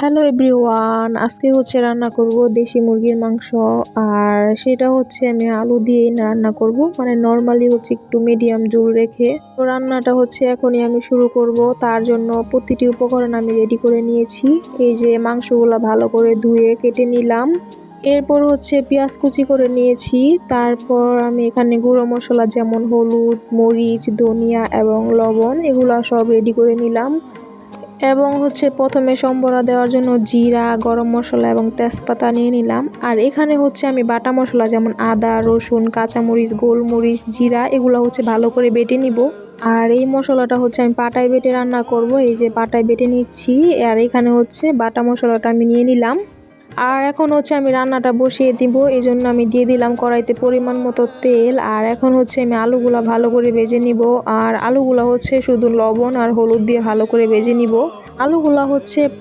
Hello everyone, আজকে রান্না করব দেশি মুরগির মাংস। আর সেটা আমি আলু দিয়েই রান্না করব, মানে নরমালি একটু মিডিয়াম জুল রেখে। তো রান্নাটা এখনই আমি শুরু করব। তার জন্য প্রতিটি উপকরণ আমি রেডি করে নিয়েছি। এই যে মাংসগুলো ভালো করে ধুয়ে কেটে নিলাম। এরপর পেঁয়াজ কুচি করে নিয়েছি। তারপর আমি এখানে গুঁড়ো মশলা যেমন হলুদ, মরিচ, ধনিয়া এবং লবণ এগুলো সব রেডি করে নিলাম। এবং প্রথমে সম্বরা দেওয়ার জন্য জিরা, গরম মশলা এবং তেজপাতা নিয়ে নিলাম। আর এখানে আমি বাটা মশলা যেমন আদা, রসুন, কাঁচামরিচ, গোলমরিচ, জিরা এগুলো ভালো করে বেটে নিব। আর এই মশলাটা আমি পাটায় বেটে রান্না করব। এই যে পাটায় বেটে নিচ্ছি। আর এখানে বাটা মশলাটা আমি নিয়ে নিলাম। আর এখন আমি রান্নাটা বসিয়ে দিব। এই জন্য আমি দিয়ে দিলাম কড়াইতে পরিমাণ মতো তেল। আর এখন আমি আলুগুলা ভালো করে ভেজে নিব। আর আলুগুলা শুধু লবণ আর হলুদ দিয়ে ভালো করে ভেজে নিব। আলুগুলা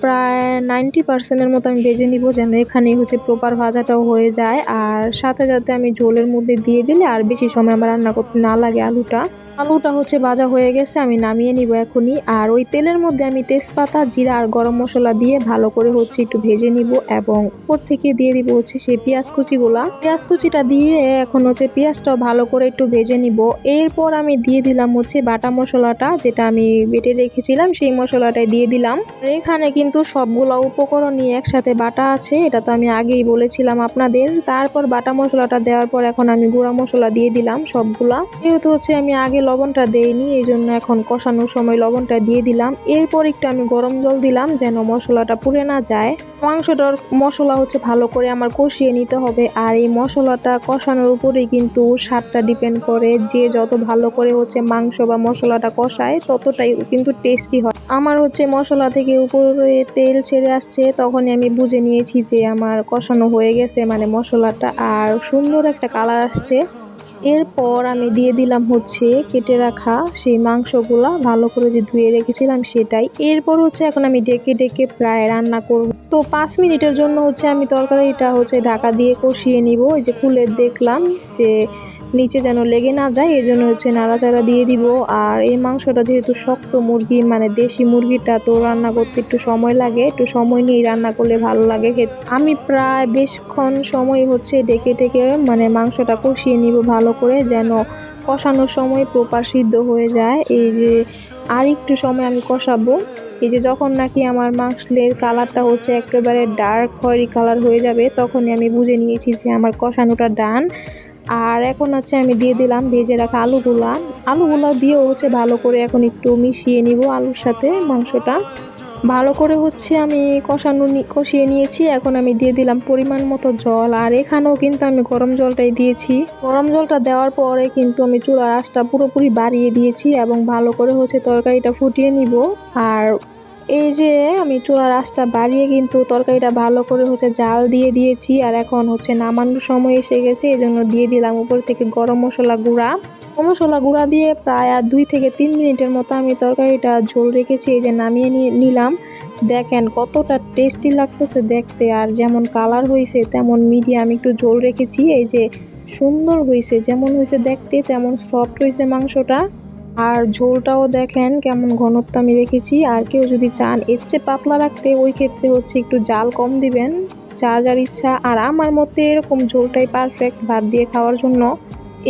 প্রায় 90% মতো আমি ভেজে নিব, যেন এখানে প্রপার ভাজাটাও হয়ে যায়। আর সাথে সাথে আমি ঝোলের মধ্যে দিয়ে দিলে আর বেশি সময় আমার রান্না করতে না লাগে। আলুটা ভাজা হয়ে গেছে, আমি নামিয়ে নিব এখনই। আর ওই তেলের মধ্যে আমি তেজপাতা, জিরা আর গরম মশলা দিয়ে ভালো করে একটু ভেজে নিব। এবং উপর থেকে দিয়ে দিব সেই পেঁয়াজ কুচিটা দিয়ে এখন পেঁয়াজটাও ভালো করে একটু ভেজে নিব। এরপর আমি দিয়ে দিলাম বাটা মশলাটা, যেটা আমি বেটে রেখেছিলাম, সেই মশলাটাই দিয়ে দিলাম। এখানে কিন্তু সবগুলা উপকরণ নিয়ে একসাথে বাটা আছে, এটা তো আমি আগেই বলেছিলাম আপনাদের। তারপর বাটা মশলাটা দেওয়ার পর এখন আমি গুঁড়া মশলা দিয়ে দিলাম সবগুলা। যেহেতু আমি আগে লবণটা দেইনি, এই জন্য এখন কষানোর সময় লবণটা দিয়ে দিলাম। এরপর একটু আমি গরম জল দিলাম, যেন মশলাটা পুড়ে না যায়। মাংসটার মশলা ভালো করে আমার কষিয়ে নিতে হবে। আর এই মশলাটা কষানোর উপরেই কিন্তু স্বাদটা ডিপেন্ড করে। যে যত ভালো করে মাংস বা মশলাটা কষায় ততটাই কিন্তু টেস্টি হয়। আমার মশলা থেকে উপরে তেল ছেড়ে আসছে, তখনই আমি বুঝে নিয়েছি যে আমার কষানো হয়ে গেছে, মানে মশলাটা। আর সুন্দর একটা কালার আসছে। এরপর আমি দিয়ে দিলাম কেটে রাখা সেই মাংসগুলা, ভালো করে যে ধুয়ে রেখেছিলাম সেটাই। এরপর এখন আমি ডেকে ডেকে প্রায় রান্না করব। তো 5 মিনিটের জন্য আমি তরকারিটা ঢাকা দিয়ে কষিয়ে নিব। এই যে খুলে দেখলাম যে নিচে যেন লেগে না যায়, এই জন্য নাড়াচাড়া দিয়ে দিব। আর এই মাংসটা যেহেতু শক্ত মুরগি, মানে দেশি মুরগিটা, তো রান্না করতে একটু সময় লাগে। একটু সময় নিয়ে রান্না করলে ভালো লাগে খেতে। আমি প্রায় বেশক্ষণ সময় ডেকে ডেকে মানে মাংসটা কষিয়ে নিব ভালো করে, যেন কষানোর সময় প্রপার সিদ্ধ হয়ে যায়। এই যে আর একটু সময় আমি কষাবো। এই যে যখন নাকি আমার মাংসের কালারটা একেবারে ডার্ক খয়েরি কালার হয়ে যাবে, তখনই আমি বুঝে নিয়েছি যে আমার কষানোটা ডান। আর এখন আমি দিয়ে দিলাম ভেজে রাখা আলুগুলা দিয়েও ভালো করে এখন একটু মিশিয়ে নিব আলুর সাথে মাংসটা। ভালো করে আমি কষিয়ে নিয়েছি। এখন আমি দিয়ে দিলাম পরিমাণ মতো জল। আর এখানেও কিন্তু আমি গরম জলটাই দিয়েছি। গরম জলটা দেওয়ার পরে কিন্তু আমি চুলার আঁচটা পুরোপুরি বাড়িয়ে দিয়েছি এবং ভালো করে তরকারিটা ফুটিয়ে নিব। আর এই যে আমি চুলার আঁচটা বাড়িয়ে কিন্তু তরকারিটা ভালো করে জাল দিয়ে দিয়েছি। আর এখন নামানোর সময় এসে গেছে, এই জন্য দিয়ে দিলাম উপর থেকে গরম মশলা গুঁড়া দিয়ে প্রায় 2 থেকে 3 মিনিটের মতো আমি তরকারিটা ঝোল রেখেছি। এই যে নামিয়ে নিলাম। দেখেন কতটা টেস্টি লাগতেছে দেখতে। আর যেমন কালার হয়েছে তেমন মিডিয়াম একটু ঝোল রেখেছি। এই যে সুন্দর হয়েছে, যেমন হয়েছে দেখতে তেমন সফট হয়েছে মাংসটা। আর ঝোলটাও দেখেন কেমন ঘনত্ব আমি রেখেছি। আর কেউ যদি চান এর চেয়ে পাতলা রাখতে, ওই ক্ষেত্রে একটু জাল কম দিবেন, যার যার ইচ্ছা। আর আমার মতে এরকম ঝোলটাই পারফেক্ট ভাত দিয়ে খাওয়ার জন্য।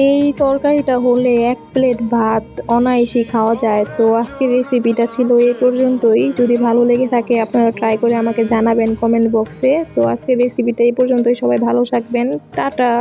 এই তরকারিটা হলে 1 প্লেট ভাত অনায়াসেই খাওয়া যায়। তো আজকের রেসিপিটা ছিল এই পর্যন্তই। যদি ভালো লেগে থাকে আপনারা ট্রাই করে আমাকে জানাবেন কমেন্ট বক্সে। তো আজকের রেসিপিটা এই পর্যন্তই। সবাই ভালো থাকবেন, টাটা।